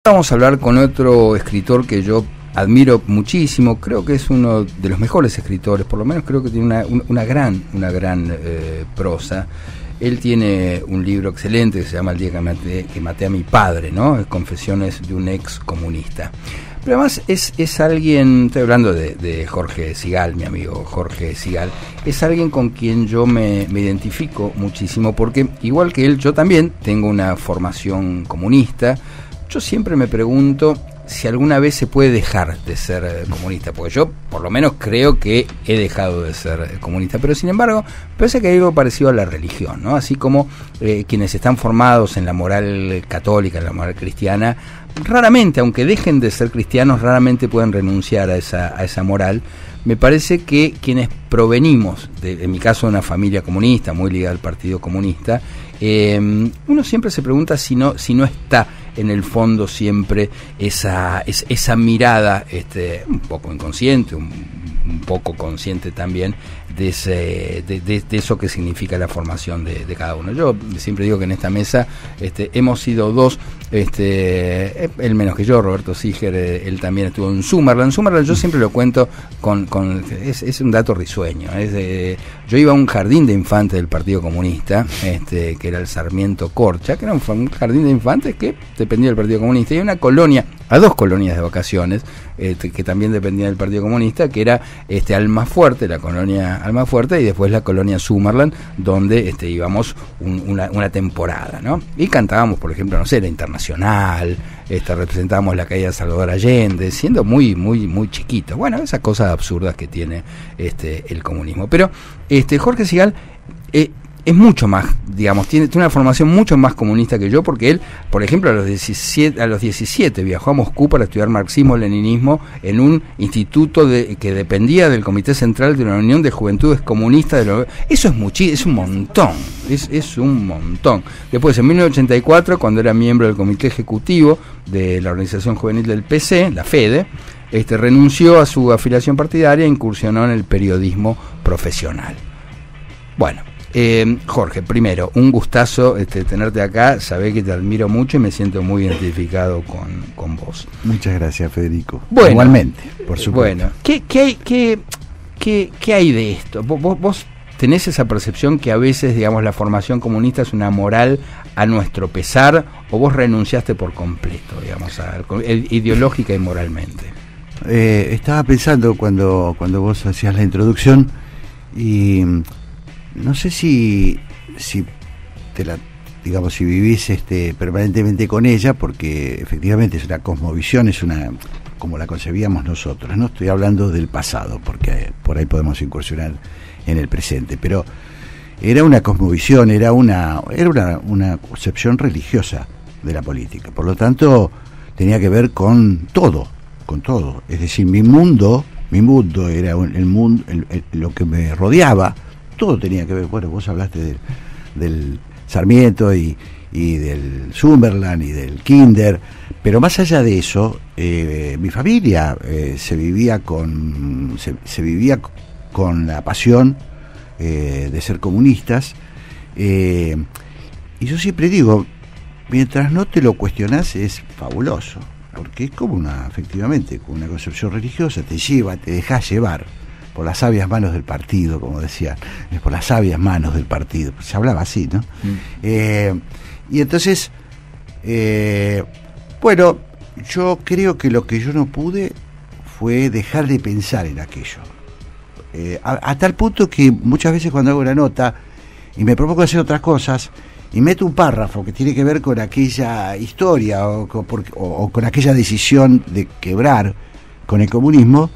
Vamos a hablar con otro escritor que yo admiro muchísimo, creo que es uno de los mejores escritores, por lo menos creo que tiene una gran prosa. Él tiene un libro excelente que se llama El día que maté a mi padre, ¿no? Confesiones de un ex comunista. Pero además es alguien, estoy hablando de Jorge Sigal, mi amigo Jorge Sigal, es alguien con quien yo me identifico muchísimo, porque igual que él, yo también tengo una formación comunista. Yo siempre me pregunto si alguna vez se puede dejar de ser comunista, porque yo por lo menos creo que he dejado de ser comunista, pero sin embargo parece que hay algo parecido a la religión, ¿no? Así como quienes están formados en la moral católica, en la moral cristiana, raramente, aunque dejen de ser cristianos, raramente pueden renunciar a esa moral. Me parece que quienes provenimos, en mi caso, de una familia comunista, muy ligada al Partido Comunista, uno siempre se pregunta si no está en el fondo siempre esa mirada un poco inconsciente, un poco consciente también de eso que significa la formación de cada uno. Yo siempre digo que en esta mesa hemos sido dos, él menos que yo, Roberto Siger, él también estuvo en Summerland. Summerland yo siempre lo cuento es un dato risueño. Yo iba a un jardín de infantes del Partido Comunista, que era el Sarmiento Corcha, que era un jardín de infantes que dependía del Partido Comunista, y una colonia, a dos colonias de vacaciones, que también dependían del Partido Comunista, que era Almafuerte, la colonia Almafuerte, y después la colonia Summerland, donde íbamos una temporada, ¿no? Y cantábamos, por ejemplo, no sé, la Internacional, representábamos la caída de Salvador Allende, siendo muy chiquitos. Bueno, esas cosas absurdas que tiene el comunismo. Pero Jorge Sigal es mucho más, digamos, tiene una formación mucho más comunista que yo, porque él, por ejemplo, a los 17 viajó a Moscú para estudiar marxismo-leninismo en un instituto que dependía del Comité Central de la Unión de Juventudes Comunistas. Eso es un montón, es un montón. Después, en 1984, cuando era miembro del Comité Ejecutivo de la Organización Juvenil del PC, la FEDE, renunció a su afiliación partidaria e incursionó en el periodismo profesional. Bueno, Jorge, primero, un gustazo tenerte acá. Sabés que te admiro mucho y me siento muy identificado con vos. Muchas gracias, Federico. Bueno, igualmente, por supuesto. Bueno, ¿qué hay de esto? ¿Vos tenés esa percepción que a veces, digamos, la formación comunista es una moral a nuestro pesar, o vos renunciaste por completo, digamos, ideológica y moralmente? Estaba pensando cuando vos hacías la introducción, y no sé si si vivís permanentemente con ella, porque efectivamente es una cosmovisión, es una como la concebíamos nosotros. No estoy hablando del pasado, porque por ahí podemos incursionar en el presente, pero era una cosmovisión, era una concepción religiosa de la política. Por lo tanto, tenía que ver con todo. Es decir, mi mundo era el mundo, lo que me rodeaba. Todo tenía que ver. Bueno, vos hablaste del Sarmiento y del Summerland y del Kinder, pero más allá de eso, mi familia se vivía con la pasión de ser comunistas, y yo siempre digo, mientras no te lo cuestionás, es fabuloso, porque es como efectivamente, con una concepción religiosa, te dejás llevar por las sabias manos del partido, como decían, por las sabias manos del partido, se hablaba así, ¿no? Y entonces, bueno, yo creo que lo que yo no pude fue dejar de pensar en aquello, a tal punto que muchas veces cuando hago una nota y me propongo hacer otras cosas y meto un párrafo que tiene que ver con aquella historia o con aquella decisión de quebrar con el comunismo,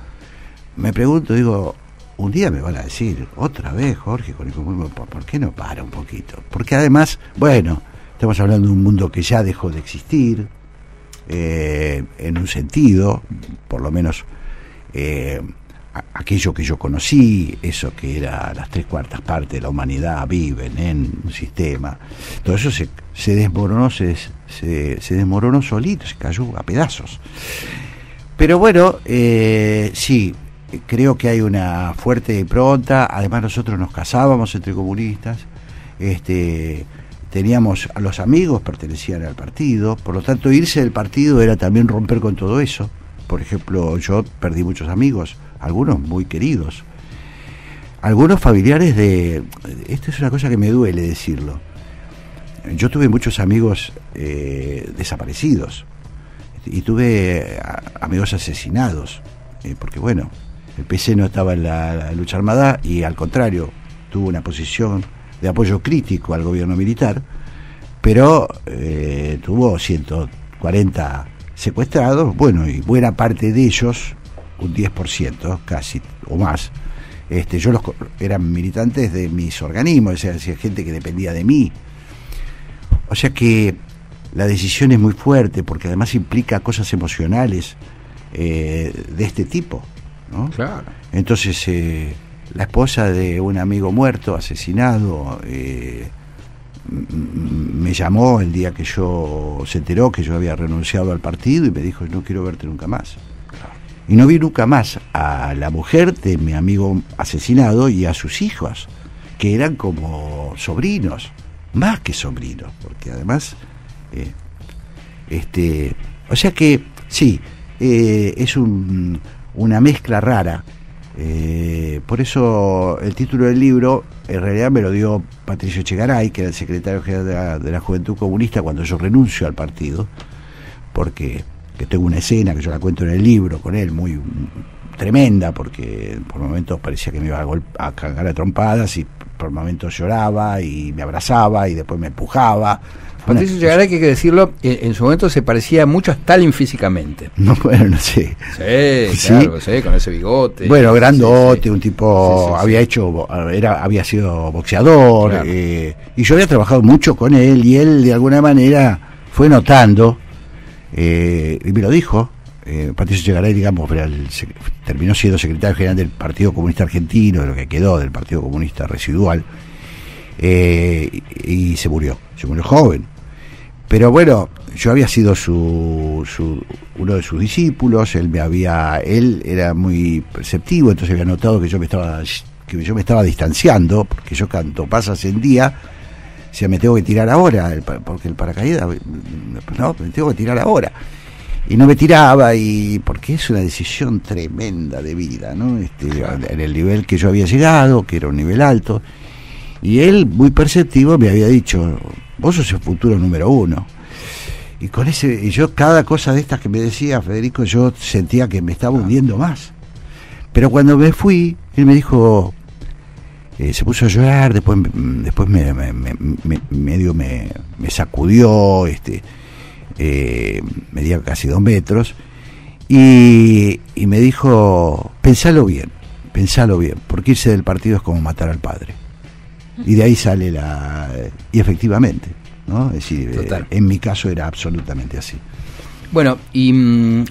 me pregunto, digo, un día me van a decir, otra vez, Jorge, con el comunismo, ¿por qué no para un poquito? Porque además, bueno, estamos hablando de un mundo que ya dejó de existir, en un sentido, por lo menos aquello que yo conocí, eso que era las 3/4 partes de la humanidad viven en un sistema, todo eso se desmoronó, se desmoronó solito, se cayó a pedazos. Pero bueno, sí, creo que hay una fuerte impronta. Además, nosotros nos casábamos entre comunistas, teníamos a los amigos, pertenecían al partido, por lo tanto irse del partido era también romper con todo eso. Por ejemplo, yo perdí muchos amigos, algunos muy queridos, algunos familiares esto es una cosa que me duele decirlo, yo tuve muchos amigos desaparecidos, y tuve amigos asesinados, porque bueno, el PC no estaba en la lucha armada, y al contrario, tuvo una posición de apoyo crítico al gobierno militar, pero tuvo 140 secuestrados, bueno, y buena parte de ellos, un 10% casi, o más, eran militantes de mis organismos, o sea, gente que dependía de mí. O sea que la decisión es muy fuerte, porque además implica cosas emocionales de este tipo, ¿no? Claro. Entonces, la esposa de un amigo muerto, asesinado, me llamó el día que se enteró que yo había renunciado al partido, y me dijo: no quiero verte nunca más. Y no vi nunca más a la mujer de mi amigo asesinado y a sus hijos, que eran como sobrinos, más que sobrinos, porque además o sea que sí, es una mezcla rara. Por eso el título del libro en realidad me lo dio Patricio Echegaray, que era el secretario general de la Juventud Comunista, cuando yo renuncio al partido, porque que tengo una escena que yo la cuento en el libro con él, muy tremenda, porque por momentos parecía que me iba a cagar a trompadas, y por momentos lloraba y me abrazaba y después me empujaba. Patricio Echegaray, que hay que decirlo, en su momento se parecía mucho a Stalin físicamente. No, bueno, no sé. Sí, claro, sí, con ese bigote. Bueno, grandote, sí. Un tipo, sí. había sido boxeador, claro. Y yo había trabajado mucho con él, y él de alguna manera fue notando, y me lo dijo. Patricio Echegaray, digamos, terminó siendo secretario general del Partido Comunista Argentino, de lo que quedó del Partido Comunista residual, y se murió joven. Pero bueno, yo había sido uno de sus discípulos, él era muy perceptivo, entonces había notado que yo me estaba distanciando, porque yo cuando pasa el día, me tengo que tirar ahora, porque el paracaídas, no, me tengo que tirar ahora. Y no me tiraba, y porque es una decisión tremenda de vida, ¿no? Claro. En el nivel que yo había llegado, que era un nivel alto, y él, muy perceptivo, me había dicho: vos sos el futuro número 1. Y yo, cada cosa de estas que me decía Federico, yo sentía que me estaba hundiendo más. Pero cuando me fui, él me dijo, se puso a llorar, después medio me sacudió, medía casi 2 metros, y me dijo: pensalo bien, porque irse del partido es como matar al padre. Y de ahí sale y efectivamente, ¿no? Es decir, en mi caso era absolutamente así. Bueno, y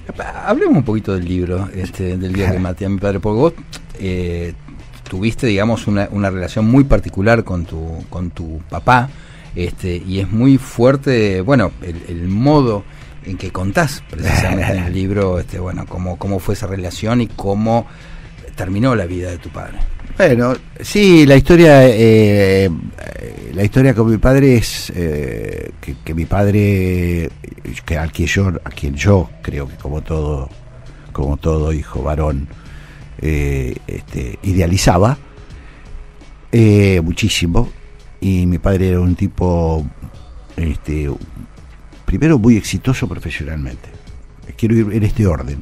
hablemos un poquito del libro, del día que maté a mi padre, porque vos tuviste, digamos, una relación muy particular con tu papá, y es muy fuerte, bueno, el modo en que contás precisamente en el libro, bueno, cómo fue esa relación y cómo terminó la vida de tu padre. Bueno, sí, la historia con mi padre es que mi padre, a quien yo creo que como todo hijo varón, idealizaba muchísimo. Y mi padre era un tipo, primero, muy exitoso profesionalmente. Quiero ir en este orden,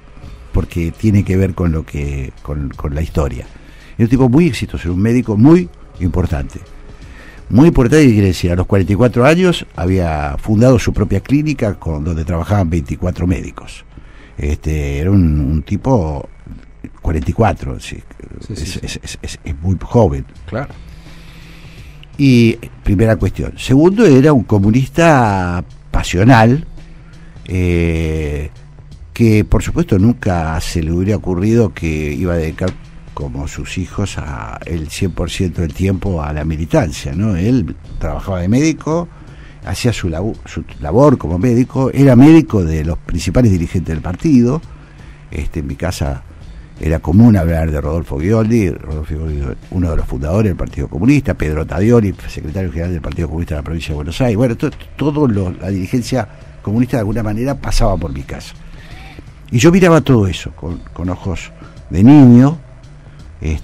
porque tiene que ver con la historia. Era un tipo muy exitoso, era un médico muy importante. Muy importante, quiere decir, a los 44 años había fundado su propia clínica donde trabajaban 24 médicos. Era un tipo 44, sí. Es muy joven. Claro. Y primera cuestión. Segundo, era un comunista pasional, que por supuesto nunca se le hubiera ocurrido que iba a dedicar, como sus hijos, el 100% del tiempo a la militancia, ¿no? Él trabajaba de médico, hacía su labor como médico, era médico de los principales dirigentes del partido. En mi casa era común hablar de Rodolfo Ghioldi, uno de los fundadores del Partido Comunista, Pedro Tadioli, secretario general del Partido Comunista de la provincia de Buenos Aires. Bueno, la dirigencia comunista de alguna manera pasaba por mi casa. Y yo miraba todo eso con ojos de niño,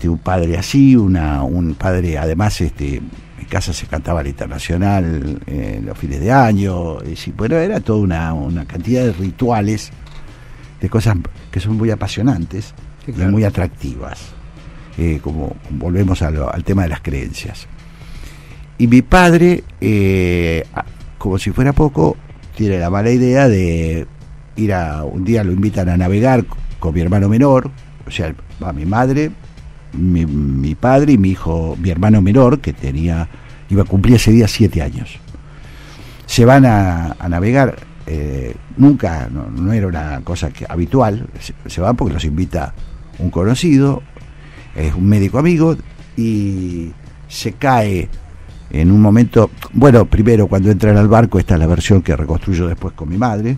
un padre así, un padre, además, en casa se cantaba la Internacional en los fines de año, bueno, era toda una cantidad de rituales, de cosas que son muy apasionantes, sí, claro, y muy atractivas, como volvemos al tema de las creencias. Y mi padre, como si fuera poco, tiene la mala idea de un día lo invitan a navegar con mi hermano menor, o sea, va mi madre, mi padre y mi hijo, mi hermano menor, que iba a cumplir ese día 7 años. Se van a navegar, nunca, no era una cosa habitual, se van porque los invita un conocido, es un médico amigo, y se cae en un momento, bueno, primero cuando entran al barco, esta es la versión que reconstruyo después con mi madre,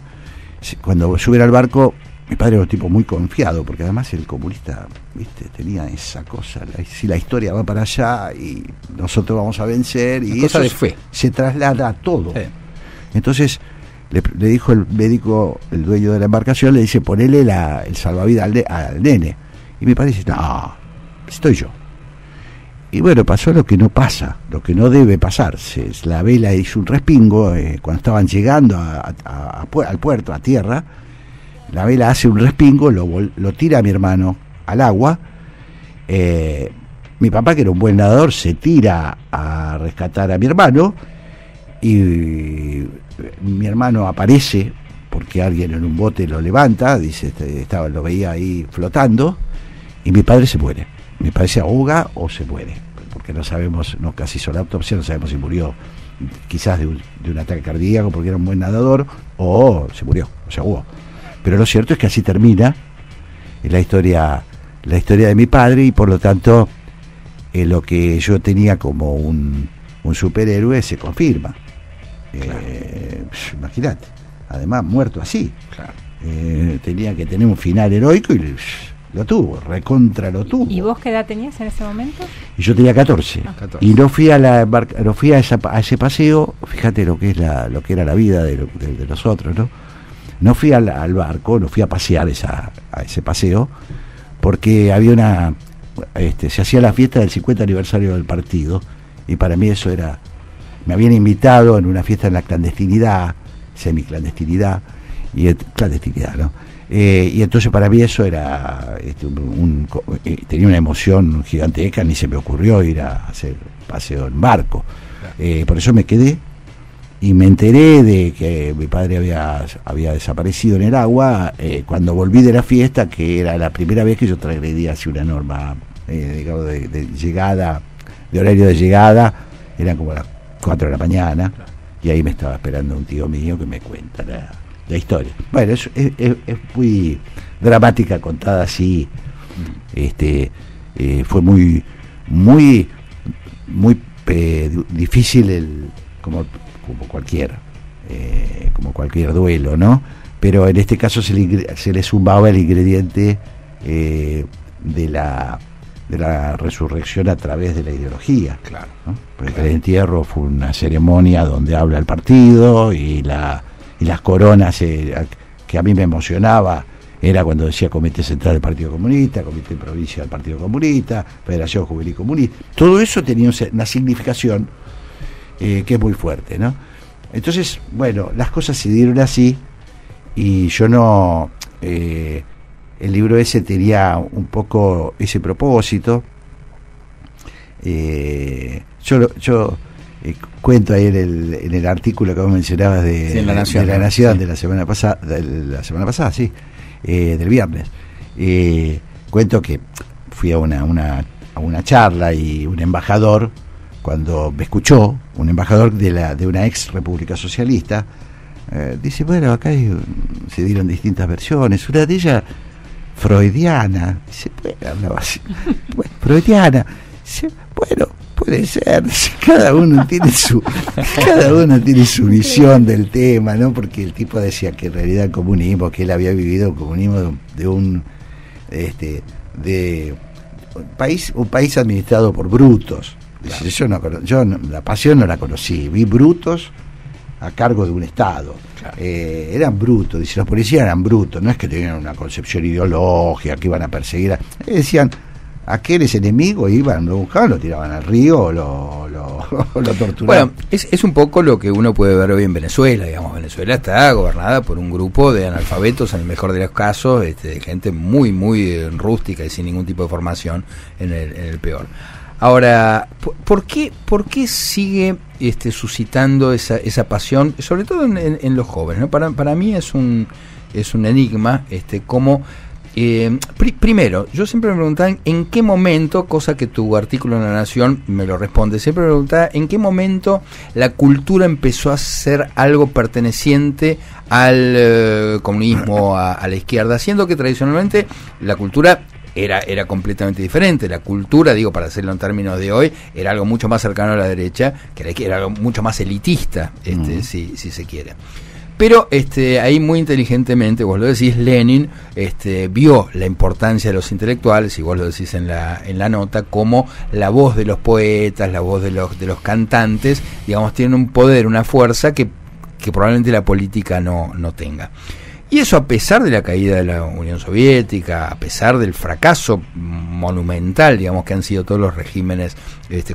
cuando suben al barco, mi padre era un tipo muy confiado, porque además el comunista, ¿viste?, tenía esa cosa, si la historia va para allá y nosotros vamos a vencer, y cosa eso de fe se traslada a todo. Sí. Entonces le dijo el médico, el dueño de la embarcación, le dice, ponele el salvavidas al nene. Y mi padre dice, no, estoy yo. Y bueno, pasó lo que no pasa, lo que no debe pasarse. La vela hizo un respingo, cuando estaban llegando al puerto, a tierra, la vela hace un respingo, lo tira a mi hermano al agua. Mi papá, que era un buen nadador, se tira a rescatar a mi hermano, y mi hermano aparece porque alguien en un bote lo levanta, dice, lo veía ahí flotando, y mi padre se muere. Mi padre se ahoga o se muere, porque no sabemos, nunca se hizo la autopsia, no sabemos si murió quizás de un ataque cardíaco porque era un buen nadador, o se murió, o se ahogó. Pero lo cierto es que así termina la historia de mi padre, y por lo tanto lo que yo tenía como un superhéroe se confirma. Claro. Imagínate, además muerto así, claro. Tenía que tener un final heroico y lo tuvo, recontra lo tuvo. ¿Y vos qué edad tenías en ese momento? Y yo tenía 14. Y no fui a ese paseo. Fíjate lo que era la vida de los otros, ¿no? No fui al barco, no fui a pasear a ese paseo, porque había se hacía la fiesta del 50 aniversario del partido, y para mí eso me habían invitado en una fiesta en la clandestinidad, semiclandestinidad, clandestinidad, ¿no? Y entonces para mí eso era tenía una emoción gigantesca, ni se me ocurrió ir a hacer paseo en barco. Por eso me quedé, y me enteré de que mi padre había desaparecido en el agua cuando volví de la fiesta, que era la primera vez que yo transgredía así una norma, digamos, de llegada, de horario de llegada. Eran como las 4 de la mañana, y ahí me estaba esperando un tío mío que me cuenta la historia. Bueno, es muy dramática contada así. Fue muy muy muy difícil como cualquier duelo, ¿no? Pero en este caso se le sumaba el ingrediente de la resurrección a través de la ideología, claro, ¿no? Porque claro, el entierro fue una ceremonia donde habla el partido, y las coronas que a mí me emocionaba era cuando decía Comité Central del Partido Comunista, Comité Provincia del Partido Comunista, Federación Juvenil Comunista. Todo eso tenía una significación que es muy fuerte, ¿no? Entonces, bueno, las cosas se dieron así, y yo no... el libro ese tenía un poco ese propósito. Yo cuento ahí en el artículo que vos mencionabas de La Nación, sí, de la semana pasada, sí, del viernes. Cuento que fui a una charla, y un embajador, cuando me escuchó, un embajador de una ex república socialista, dice, bueno, acá se dieron distintas versiones, una de ellas freudiana. Dice, bueno, hablaba así, bueno, freudiana. Dice, bueno, puede ser, cada uno tiene su visión del tema, ¿no? Porque el tipo decía que en realidad el comunismo, que él había vivido el comunismo de un país administrado por brutos. Claro. Yo la pasión no la conocí, vi brutos a cargo de un Estado. Claro. Eran brutos, dice, los policías eran brutos, no es que tenían una concepción ideológica, que iban a perseguir, decían, aquel es enemigo, iban, lo buscaban, lo tiraban al río o lo torturaban. Bueno, es un poco lo que uno puede ver hoy en Venezuela, digamos. Venezuela está gobernada por un grupo de analfabetos, en el mejor de los casos, de gente muy, muy rústica y sin ningún tipo de formación en el peor. Ahora, ¿por qué sigue suscitando esa pasión, sobre todo en los jóvenes, ¿no? Para mí es un enigma, cómo... primero, yo siempre me preguntaba en qué momento, cosa que tu artículo en La Nación me lo responde, siempre me preguntaba en qué momento la cultura empezó a ser algo perteneciente al comunismo, a la izquierda, siendo que tradicionalmente la cultura era completamente diferente. La cultura, digo, para hacerlo en términos de hoy, era algo mucho más cercano a la derecha, que era algo mucho más elitista, si se quiere. Pero ahí muy inteligentemente, vos lo decís, Lenin vio la importancia de los intelectuales, y vos lo decís en la nota, como la voz de los poetas, la voz de los cantantes, digamos, tienen un poder, una fuerza que probablemente la política no tenga. Y eso a pesar de la caída de la Unión Soviética, a pesar del fracaso monumental, digamos, que han sido todos los regímenes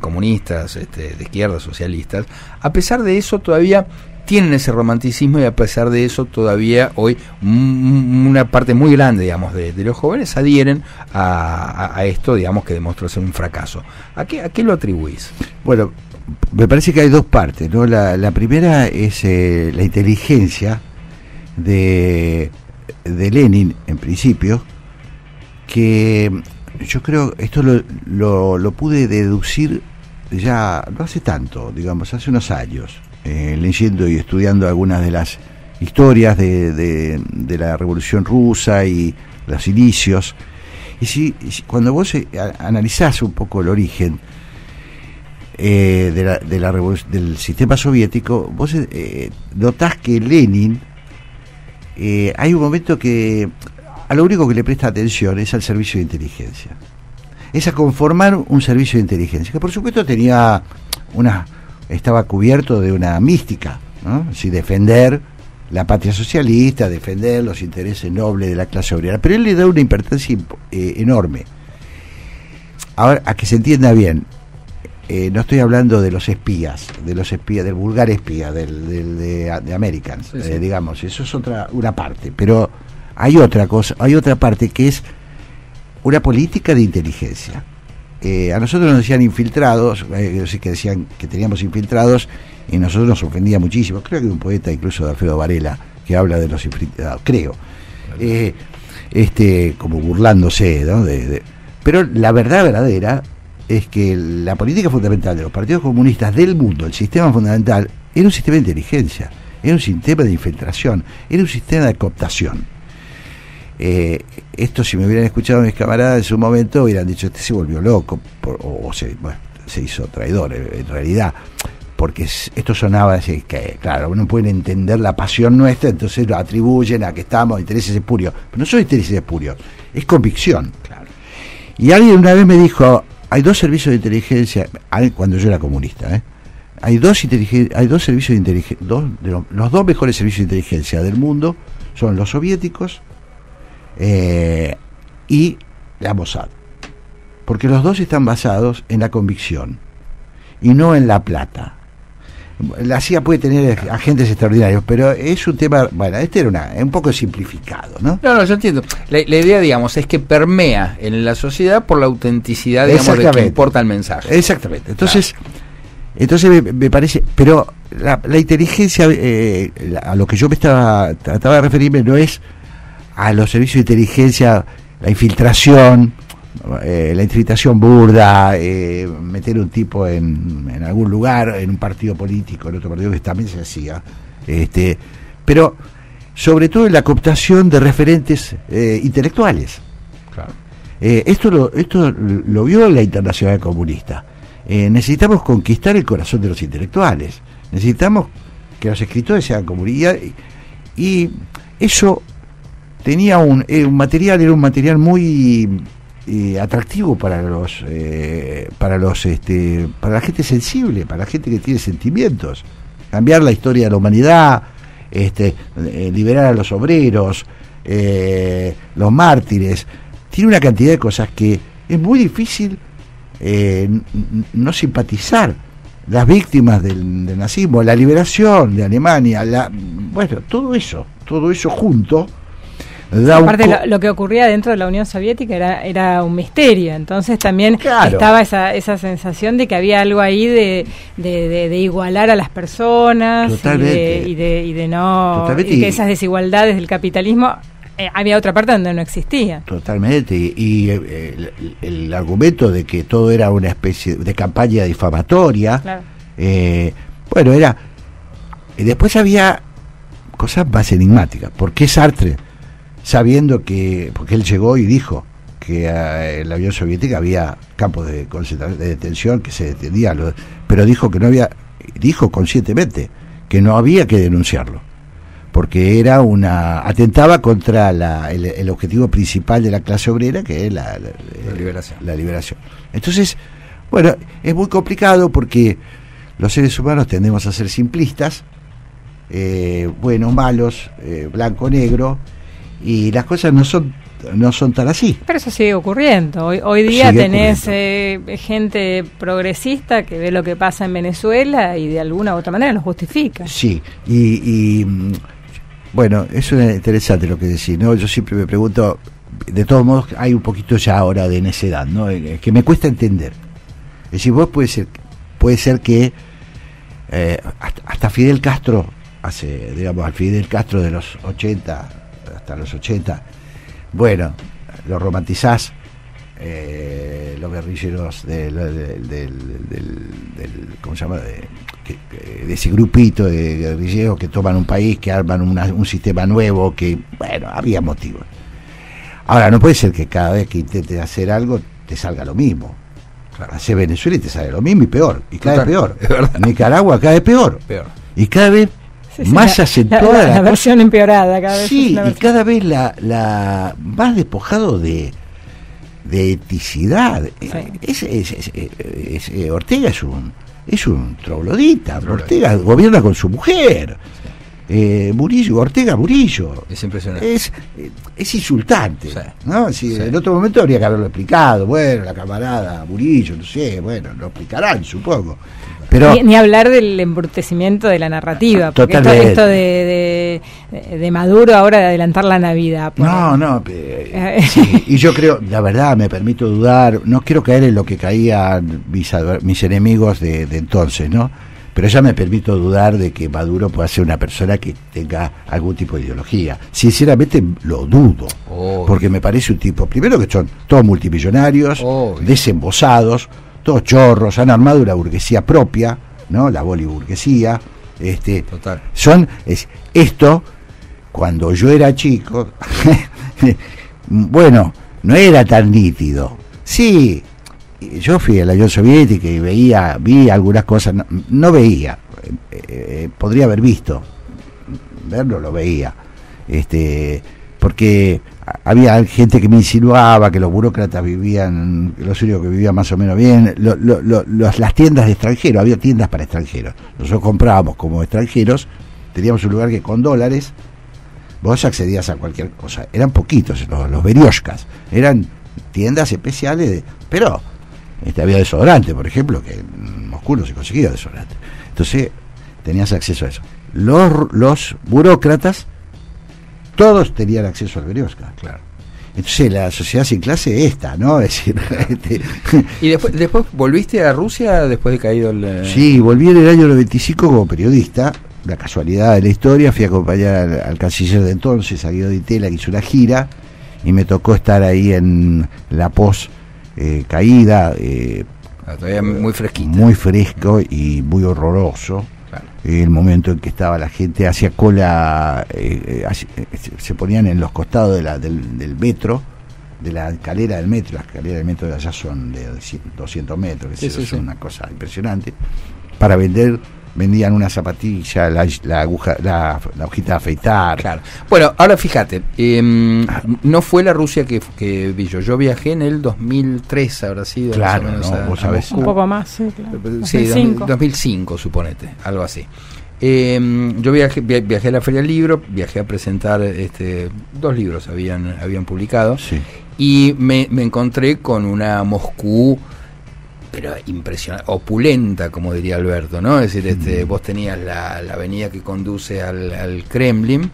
comunistas, de izquierda, socialistas, a pesar de eso todavía tienen ese romanticismo, y a pesar de eso todavía hoy una parte muy grande, digamos, de los jóvenes adhieren a esto, digamos, que demostró ser un fracaso. ¿A qué lo atribuís? Bueno, me parece que hay dos partes, ¿no? La primera es la inteligencia de Lenin, en principio, que yo creo, esto lo pude deducir ya no hace tanto, digamos, hace unos años, leyendo y estudiando algunas de las historias de la Revolución Rusa y los inicios. Y si cuando vos analizás un poco el origen del sistema soviético, vos notás que Lenin, hay un momento que a lo único que le presta atención es al servicio de inteligencia, es a conformar un servicio de inteligencia, que por supuesto estaba cubierto de una mística, ¿no? Así, defender la patria socialista, defender los intereses nobles de la clase obrera, pero él le da una importancia enorme. Ahora, a que se entienda bien, no estoy hablando de los espías, del vulgar espía, de Americans, sí. Digamos, eso es una parte, pero hay otra cosa, hay otra parte que es una política de inteligencia. A nosotros nos decían infiltrados, que decían que teníamos infiltrados, y nosotros nos ofendía muchísimo. Creo que hay un poeta, incluso de Alfredo Varela, que habla de los infiltrados, creo, como burlándose, ¿no? Pero la verdad verdadera es que la política fundamental de los partidos comunistas del mundo, el sistema fundamental, era un sistema de inteligencia, era un sistema de infiltración, era un sistema de cooptación. Esto, si me hubieran escuchado mis camaradas en su momento, hubieran dicho, se volvió loco, se hizo traidor, en realidad, porque esto sonaba así, que claro, no pueden entender la pasión nuestra, entonces lo atribuyen a que estamos intereses espurios. Pero no son intereses espurios, es convicción. Claro. Y alguien una vez me dijo, hay dos servicios de inteligencia, cuando yo era comunista, hay dos servicios de inteligencia, los dos mejores servicios de inteligencia del mundo son los soviéticos y la Mossad, porque los dos están basados en la convicción y no en la plata. La CIA puede tener agentes extraordinarios, pero es un tema, bueno, era un poco simplificado, ¿no? No, yo entiendo. La idea, digamos, es que permea en la sociedad por la autenticidad, digamos, de que importa el mensaje. Exactamente. Entonces me parece, pero la inteligencia, a lo que yo trataba de referirme, no es a los servicios de inteligencia, la infiltración burda, meter un tipo en algún lugar, en un partido político, en otro partido, que también se hacía, pero sobre todo en la cooptación de referentes intelectuales. Claro. Esto lo vio la Internacional Comunista. Necesitamos conquistar el corazón de los intelectuales, necesitamos que los escritores sean comunidad, y eso tenía era un material muy atractivo para para la gente sensible, para la gente que tiene sentimientos. Cambiar la historia de la humanidad, liberar a los obreros, los mártires. Tiene una cantidad de cosas que es muy difícil no simpatizar. Las víctimas del nazismo, la liberación de Alemania, bueno, todo eso junto. Aparte, lo que ocurría dentro de la Unión Soviética era un misterio, entonces también estaba esa sensación de que había algo ahí de igualar a las personas. Totalmente. y de no, Totalmente. y que esas desigualdades del capitalismo había otra parte donde no existía. Totalmente, y el argumento de que todo era una especie de campaña difamatoria, Claro. Bueno, era... Después había cosas más enigmáticas. ¿Por qué Sartre, sabiendo porque él llegó y dijo que en la Unión Soviética había campos de concentración, de detención, que se detenían, pero dijo conscientemente que no había que denunciarlo, porque era atentaba contra el objetivo principal de la clase obrera, que es la liberación. Entonces, bueno, es muy complicado porque los seres humanos tendemos a ser simplistas, buenos, malos, blanco, negro, y las cosas no son tan así. Pero eso sigue ocurriendo. Hoy día tenés gente progresista que ve lo que pasa en Venezuela y de alguna u otra manera lo justifica. Sí, y bueno, eso es interesante lo que decís, ¿no? Yo siempre me pregunto, de todos modos, hay un poquito ya ahora de necedad, ¿no? Que me cuesta entender. Es decir, vos puede ser que hasta Fidel Castro, al Fidel Castro de los 80, hasta los 80, bueno, lo romantizás, los guerrilleros del ¿cómo se llama? De ese grupito de guerrilleros que toman un país, que arman un sistema nuevo, que, bueno, había motivos. Ahora, no puede ser que cada vez que intentes hacer algo te salga lo mismo. Claro. Hace Venezuela y te sale lo mismo y peor, y cada vez peor. Nicaragua cada vez peor. Y cada vez más acentuada la versión empeorada cada vez. Sí, y cada vez la más despojado de eticidad. Sí. Ortega es un troglodita. Ortega gobierna con su mujer. Ortega Murillo. Es impresionante. Es insultante, sí. ¿no? Sí. En otro momento habría que haberlo explicado. Bueno, la camarada Murillo, no sé, bueno, lo explicarán, supongo. Pero ni hablar del embrutecimiento de la narrativa, porque esto de Maduro ahora de adelantar la Navidad. Sí, y yo creo, la verdad, me permito dudar, no quiero caer en lo que caían mis enemigos de entonces, ¿no? Pero ya me permito dudar de que Maduro pueda ser una persona que tenga algún tipo de ideología. Sinceramente lo dudo, porque me parece un tipo, primero que son todos multimillonarios, desembosados, todos chorros, han armado una burguesía propia, ¿no? La boliburguesía. Total. Esto, cuando yo era chico, bueno, no era tan nítido. Sí, yo fui a la Unión Soviética y vi algunas cosas, no veía, podría haber visto, verlo lo veía, porque había gente que me insinuaba que los burócratas los únicos que vivían más o menos bien, las tiendas de extranjeros, había tiendas para extranjeros, nosotros comprábamos como extranjeros, teníamos un lugar que con $, vos accedías a cualquier cosa, eran poquitos los berioshkas, eran tiendas especiales, pero había desodorante, por ejemplo, que en Moscú no se conseguía desodorante, entonces tenías acceso a eso. Los burócratas todos tenían acceso al berioshka. Claro. Entonces la sociedad sin clase ¿no? Es decir, ¿Y después volviste a Rusia después de caído el...? Sí, volví en el año 95 como periodista, la casualidad de la historia, fui a acompañar al canciller de entonces, a Guido Di Tella, que hizo una gira, y me tocó estar ahí en la caída, todavía muy fresquita. Muy fresco y muy horroroso. El momento en que estaba la gente hacía cola, se ponían en los costados del metro, de la escalera del metro. Las escaleras del metro de allá son de 200 metros, es una cosa impresionante, para vender vendían una zapatilla, la aguja, la hojita de afeitar. Claro. Bueno, ahora fíjate, no fue la Rusia que vi yo. Yo viajé en el 2003, habrá sido. Claro, más o menos, vos sabés. Un poco más, sí, claro. Sí, 2005, suponete, algo así. Yo viajé a la Feria del Libro, viajé a presentar 2 libros habían publicado, sí. Y me encontré con una Moscú, pero impresionante, opulenta, como diría Alberto, ¿no? Es decir, vos tenías la avenida que conduce al Kremlin,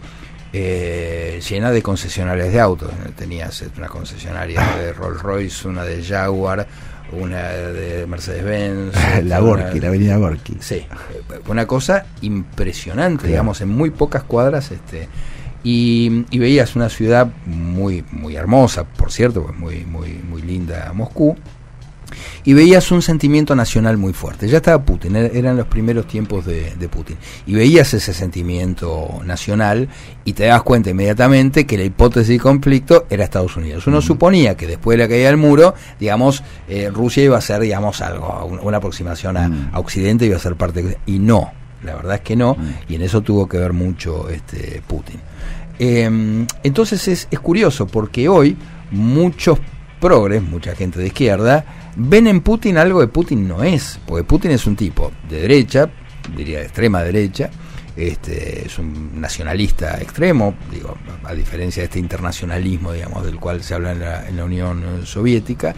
llena de concesionarias de autos. Tenías una concesionaria de Rolls Royce, una de Jaguar, una de Mercedes-Benz, la avenida Gorky. Sí, una cosa impresionante, digamos, en muy pocas cuadras, y veías una ciudad muy muy hermosa, por cierto, pues muy muy muy linda, Moscú. Y veías un sentimiento nacional muy fuerte. Ya estaba Putin, eran los primeros tiempos de Putin. Y veías ese sentimiento nacional y te das cuenta inmediatamente que la hipótesis de conflicto era Estados Unidos. Uno suponía que después de la caída del muro, digamos, Rusia iba a ser, digamos, algo, una aproximación a Occidente, iba a ser parte. Y no, la verdad es que no. Y en eso tuvo que ver mucho Putin. Entonces es curioso, porque hoy muchos progres, mucha gente de izquierda, ven en Putin algo que Putin no es, porque Putin es un tipo de derecha, diría de extrema derecha, es un nacionalista extremo, digo, a diferencia de este internacionalismo, digamos, del cual se habla en la Unión Soviética,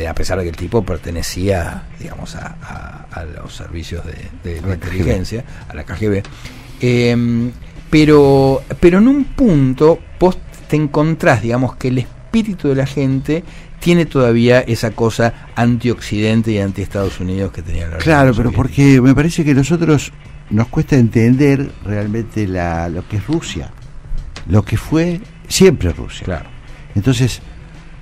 a pesar de que el tipo pertenecía, digamos, a los servicios de inteligencia, a la KGB, pero en un punto vos te encontrás, digamos, que el espíritu de la gente tiene todavía esa cosa anti-Occidente y anti-Estados Unidos que tenía la Claro, pero porque me parece que nosotros nos cuesta entender realmente lo que es Rusia, lo que fue siempre Rusia. Claro. Entonces,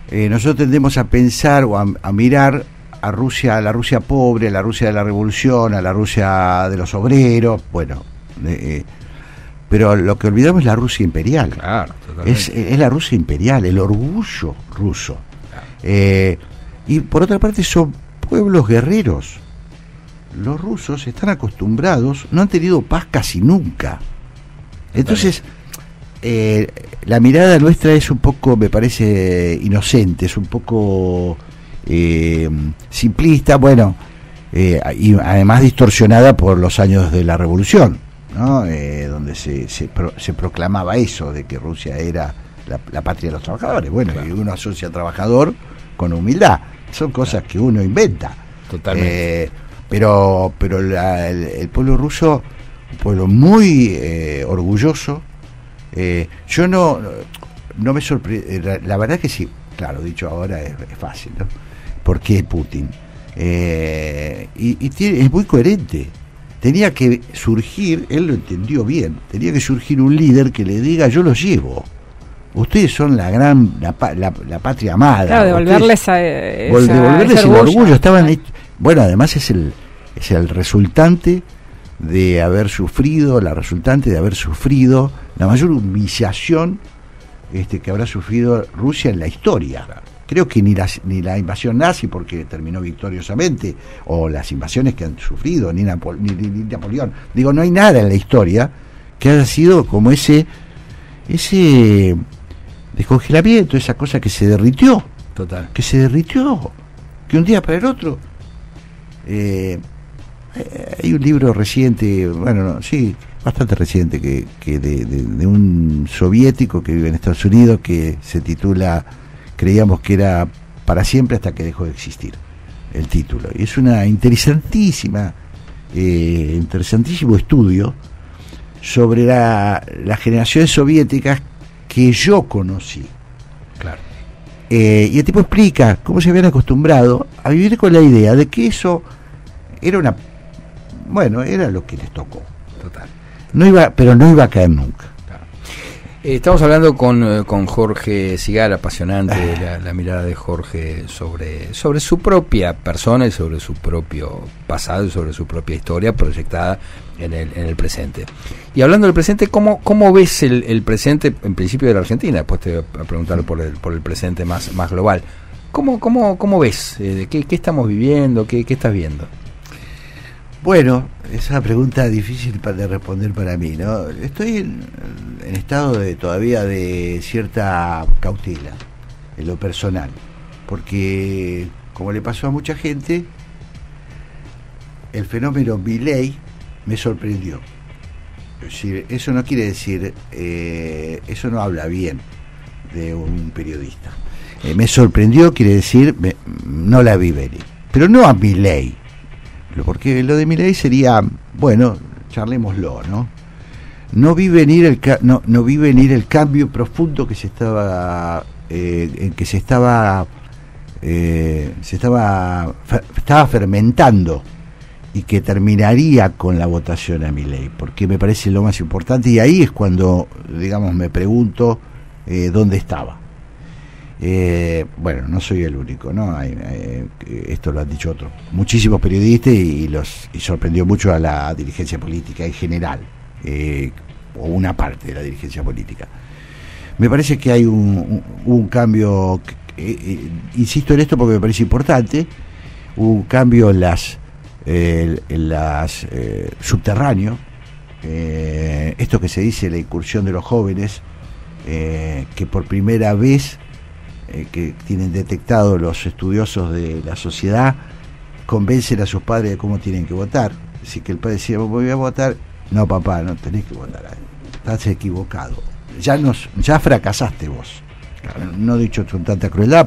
nosotros tendemos a pensar o a mirar a Rusia, a la Rusia pobre, a la Rusia de la revolución, a la Rusia de los obreros, bueno, pero lo que olvidamos es la Rusia imperial. Claro, es la Rusia imperial, el orgullo ruso. Y por otra parte son pueblos guerreros. Los rusos están acostumbrados, no han tenido paz casi nunca. Entonces, la mirada nuestra es un poco, me parece, inocente, es un poco simplista, bueno, y además distorsionada por los años de la revolución, ¿no? Donde se proclamaba eso, de que Rusia era la patria de los trabajadores. Bueno, claro. Y uno asocia al trabajador con humildad. Son cosas que uno inventa. Totalmente. Pero el pueblo ruso, un pueblo muy orgulloso. Yo no me sorprende. La verdad que sí, claro, dicho ahora es fácil, ¿no? ¿Por qué Putin? Es muy coherente. Tenía que surgir, él lo entendió bien, tenía que surgir un líder que le diga: yo los llevo. Ustedes son la patria amada. Claro, devolverles devolverles el orgullo. Estaban, bueno, además es el resultante de haber sufrido, la mayor humillación que habrá sufrido Rusia en la historia. Creo que ni la invasión nazi, porque terminó victoriosamente, o las invasiones que han sufrido, ni Napoleón. Digo, no hay nada en la historia que haya sido como ese descongelamiento, esa cosa que se derritió. Total. Que se derritió. Que un día para el otro. Hay un libro reciente, bastante reciente, que de un soviético que vive en Estados Unidos, que se titula Creíamos que era para siempre hasta que dejó de existir, el título. Y es una interesantísimo estudio sobre las generaciones soviéticas que yo conocí. Claro. Y el tipo explica cómo se habían acostumbrado a vivir con la idea de que eso era era lo que les tocó. Total. Pero no iba a caer nunca. Claro. Estamos hablando con Jorge Cigala, apasionante la mirada de Jorge sobre su propia persona y sobre su propio pasado y sobre su propia historia proyectada en el presente. Y hablando del presente, ¿cómo ves el presente, en principio, de la Argentina? Después te voy a preguntar por el presente más global. ¿Cómo ves? ¿Qué estamos viviendo? ¿Qué estás viendo? Bueno, es una pregunta difícil de responder para mí, ¿no? Estoy en estado todavía de cierta cautela en lo personal, porque como le pasó a mucha gente, el fenómeno Milei me sorprendió. Es decir, eso no quiere decir, eso no habla bien de un periodista. Me sorprendió, quiere decir, no la vi venir, pero no a Milei, porque lo de Milei sería, bueno, charlémoslo, ¿no? No vi venir el cambio profundo que estaba fermentando y que terminaría con la votación a Milei, porque me parece lo más importante, y ahí es cuando, digamos, me pregunto dónde estaba. Bueno, no soy el único, ¿no? Esto lo han dicho otros, muchísimos periodistas, y sorprendió mucho a la dirigencia política en general, o una parte de la dirigencia política. Me parece que hay un cambio, insisto en esto porque me parece importante, un cambio en las subterráneo, esto que se dice la incursión de los jóvenes, que por primera vez que tienen detectado los estudiosos de la sociedad, convencen a sus padres de cómo tienen que votar. Así que el padre decía, voy a votar, no papá, no tenés que votar, estás equivocado, ya fracasaste vos. No dicho con tanta crueldad,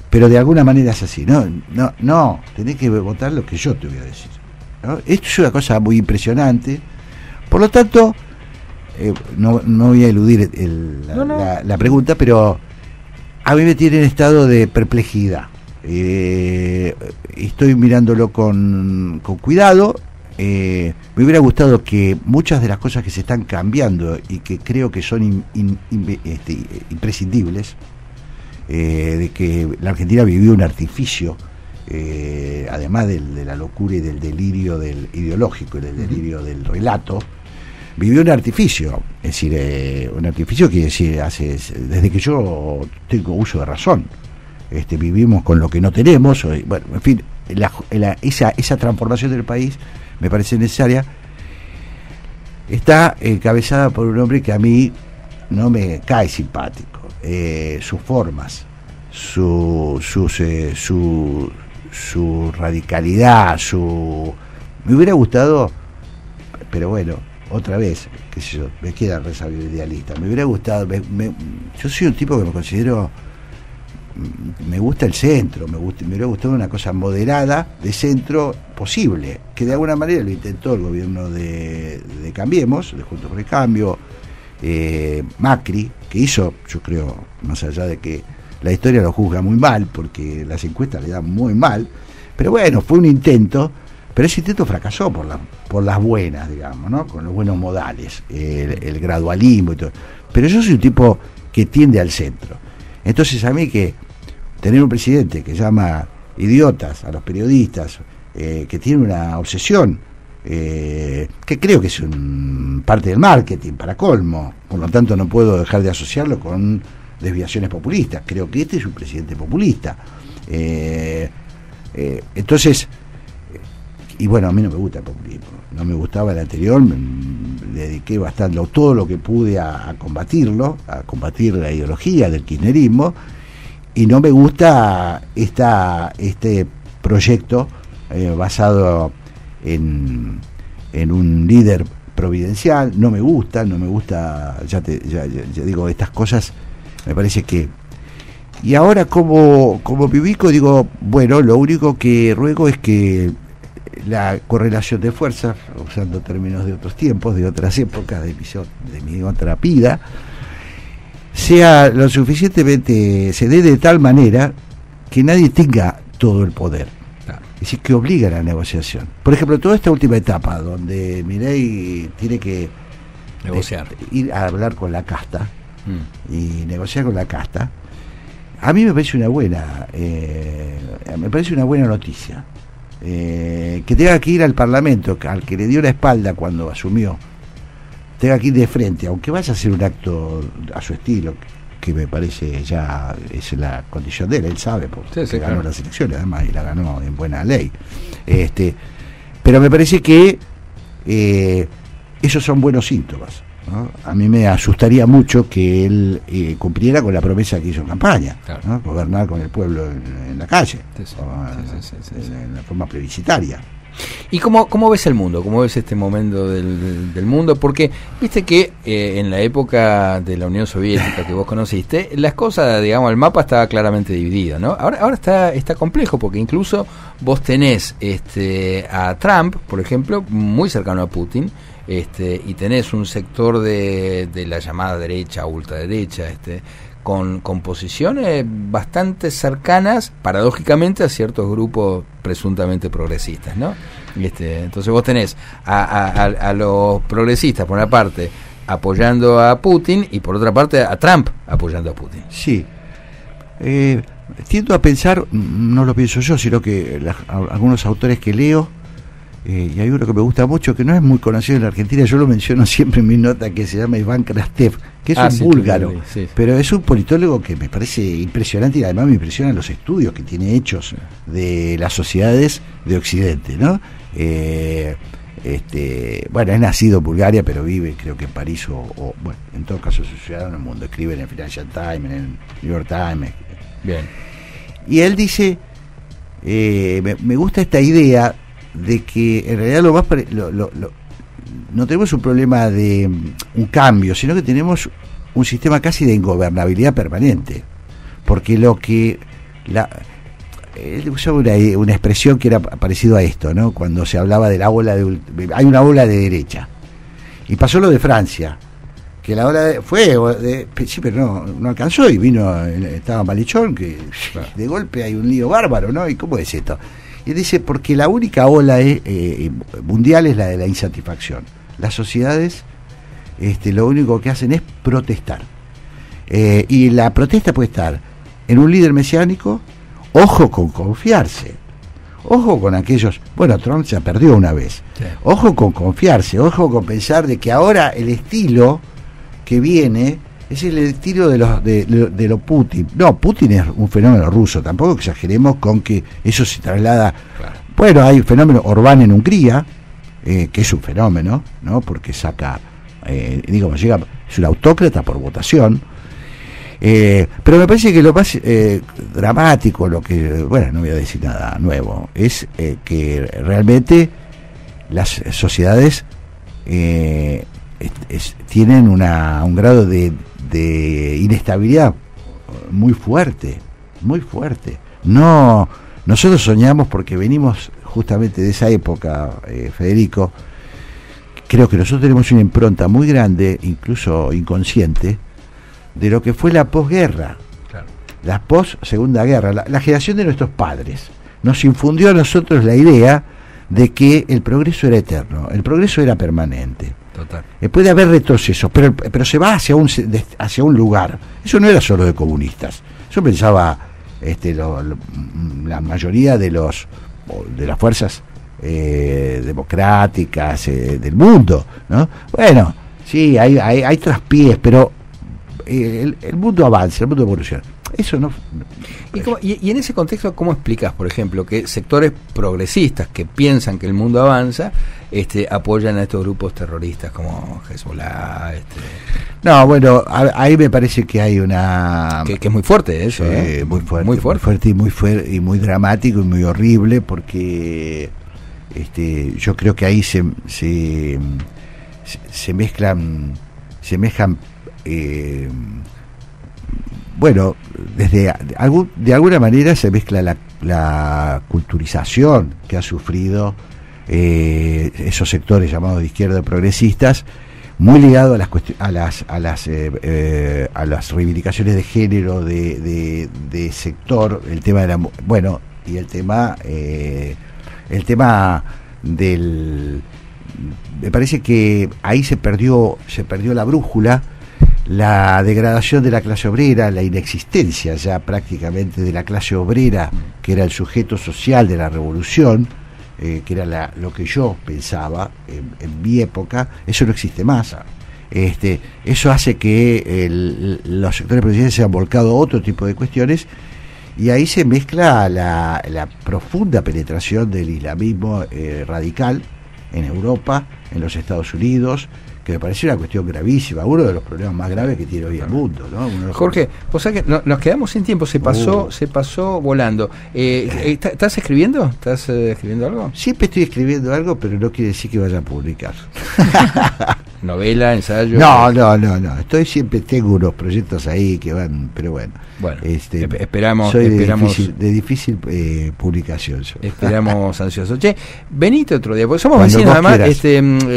pero de alguna manera es así, no, tenés que votar lo que yo te voy a decir, ¿no? Esto es una cosa muy impresionante. Por lo tanto, no voy a eludir la pregunta, pero a mí me tiene en estado de perplejidad. Estoy mirándolo con cuidado. Me hubiera gustado que muchas de las cosas que se están cambiando y que creo que son imprescindibles, de que la Argentina vivió un artificio, además de la locura y del delirio del ideológico y del delirio del relato, vivió un artificio, es decir, un artificio que desde que yo tengo uso de razón, vivimos con lo que no tenemos, bueno, en fin, esa transformación del país me parece necesaria. Está encabezada por un hombre que a mí no me cae simpático, sus formas, su radicalidad, me hubiera gustado, pero bueno, otra vez, qué sé yo, me queda resabio idealista. Me hubiera gustado, yo soy un tipo que me considero, me gusta el centro, me hubiera gustado una cosa moderada, de centro posible, que de alguna manera lo intentó el gobierno de Cambiemos, de Juntos por el Cambio, Macri, que hizo, yo creo, más allá de que la historia lo juzga muy mal, porque las encuestas le dan muy mal, pero bueno, fue un intento. Pero ese intento fracasó por las buenas, digamos, ¿no? Con los buenos modales, el gradualismo y todo. Pero yo soy un tipo que tiende al centro. Entonces a mí que tener un presidente que llama idiotas a los periodistas, que tiene una obsesión, que creo que es parte del marketing, para colmo, por lo tanto no puedo dejar de asociarlo con desviaciones populistas. Creo que este es un presidente populista. Entonces... Y bueno, a mí no me gusta el populismo, no me gustaba el anterior, me dediqué bastante, todo lo que pude a combatirlo, a combatir la ideología del kirchnerismo, y no me gusta este proyecto basado en un líder providencial. No me gusta, ya digo, estas cosas me parece que... Y ahora como vivico, digo, bueno, lo único que ruego es que la correlación de fuerzas, usando términos de otros tiempos, de otras épocas, de mi otra vida, sea lo suficientemente, se dé de tal manera que nadie tenga todo el poder. Claro. Es decir, que obliga a la negociación. Por ejemplo, toda esta última etapa, donde Milei tiene que negociar, ir a hablar con la casta y negociar con la casta, a mí me parece una buena noticia. Que tenga que ir al Parlamento, al que le dio la espalda cuando asumió, tenga que ir de frente, aunque vaya a ser un acto a su estilo, que me parece ya es la condición de él sabe, porque ganó las elecciones además, y la ganó en buena ley, Pero me parece que esos son buenos síntomas, ¿no? A mí me asustaría mucho que él cumpliera con la promesa que hizo en campaña, claro, ¿no? Gobernar con el pueblo en la calle, en la forma plebiscitaria. ¿Y cómo ves el mundo? ¿Cómo ves este momento del mundo? Porque viste que en la época de la Unión Soviética que vos conociste, las cosas, digamos, el mapa estaba claramente dividido, ¿no? Ahora está complejo, porque incluso vos tenés a Trump, por ejemplo, muy cercano a Putin, y tenés un sector de la llamada derecha, ultraderecha, con posiciones bastante cercanas, paradójicamente, a ciertos grupos presuntamente progresistas, ¿no? Entonces vos tenés a los progresistas, por una parte, apoyando a Putin, y por otra parte a Trump apoyando a Putin. Sí. Tiendo a pensar, no lo pienso yo, sino que algunos autores que leo, y hay uno que me gusta mucho, que no es muy conocido en la Argentina, yo lo menciono siempre en mi nota, que se llama Iván Krastev, que es un búlgaro, pero es un politólogo que me parece impresionante, y además me impresionan los estudios que tiene hechos de las sociedades de Occidente, ¿no? Bueno, es nacido en Bulgaria, pero vive, creo que en París, o bueno, en todo caso es un ciudadano del mundo, escribe en el Financial Times, en el New York Times. Bien. Y él dice, me gusta esta idea de que en realidad no tenemos un problema de un cambio, sino que tenemos un sistema casi de ingobernabilidad permanente, porque él usaba una expresión que era parecido a esto, ¿no? Cuando se hablaba de la ola hay una ola de derecha, y pasó lo de Francia, que la ola sí, pero no alcanzó, y estaba Malechón, que de golpe hay un lío bárbaro, ¿no? ¿Y cómo es esto? Y dice, porque la única ola mundial es la de la insatisfacción. Las sociedades lo único que hacen es protestar. Y la protesta puede estar en un líder mesiánico, ojo con confiarse, ojo con aquellos, bueno, Trump se perdió una vez, sí. Ojo con confiarse, ojo con pensar de que ahora el estilo que viene es el estilo de lo Putin. No, Putin es un fenómeno ruso, tampoco exageremos con que eso se traslada. Claro. Bueno, hay un fenómeno Orbán en Hungría, que es un fenómeno, ¿no? Porque saca, es un autócrata por votación. Pero me parece que lo más dramático, no voy a decir nada nuevo, es que realmente las sociedades tienen un grado de inestabilidad muy fuerte. Nosotros soñamos, porque venimos justamente de esa época, Federico. Creo que nosotros tenemos una impronta muy grande, incluso inconsciente, de lo que fue la posguerra, claro. La post-segunda guerra, la generación de nuestros padres nos infundió a nosotros la idea de que el progreso era eterno, el progreso era permanente. Total. Puede haber retrocesos, pero se va hacia un lugar. Eso no era solo de comunistas. Yo pensaba la mayoría de las fuerzas democráticas del mundo, ¿no? Bueno, sí, hay traspiés, pero el mundo avanza, el mundo evoluciona. Eso no. Y en ese contexto, ¿cómo explicas, por ejemplo, que sectores progresistas que piensan que el mundo avanza apoyan a estos grupos terroristas como Hezbollah? No, bueno, ahí me parece que hay una que es muy fuerte eso, muy fuerte y muy dramático y muy horrible, porque yo creo que ahí se mezclan bueno, de alguna manera se mezcla la culturización que ha sufrido esos sectores llamados de izquierda progresistas, muy ligado a las reivindicaciones de género de sector, el tema de y el tema del, me parece que ahí se perdió la brújula. La degradación de la clase obrera, la inexistencia ya prácticamente de la clase obrera, que era el sujeto social de la revolución, que era lo que yo pensaba en mi época, eso no existe más. Eso hace que los sectores progresistas se han volcado a otro tipo de cuestiones, y ahí se mezcla la profunda penetración del islamismo radical en Europa, en los Estados Unidos, que me parece una cuestión gravísima, uno de los problemas más graves que tiene hoy el mundo, ¿no? Jorge, vos sabés que nos quedamos sin tiempo, se pasó volando. ¿Estás escribiendo? ¿Estás escribiendo algo? Siempre estoy escribiendo algo, pero no quiere decir que vaya a publicar. ¿Novela, ensayo? No. Tengo unos proyectos ahí que van, pero bueno. Esperamos. De difícil publicación. Esperamos ansiosos. Che, venite otro día, porque somos vecinos además.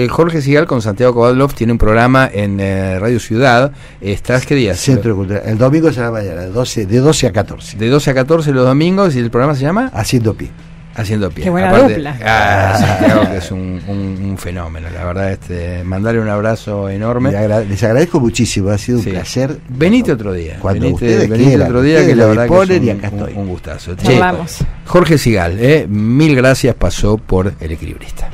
Jorge Sigal con Santiago Kovadlov tiene un programa en Radio Ciudad. ¿Estás qué día? Centro Cultural. El domingo es a la mañana, de 12 a 14. De 12 a 14 los domingos, y el programa se llama Haciendo Pie. Haciendo Pie. Qué buena dupla. Santiago, que es un fenómeno, la verdad. Mandarle un abrazo enorme. Les agradezco muchísimo, ha sido un placer. Venite otro día. Venite otro día, que la verdad que es un gustazo. Charlamos. Jorge Sigal, mil gracias, pasó por El Equilibrista.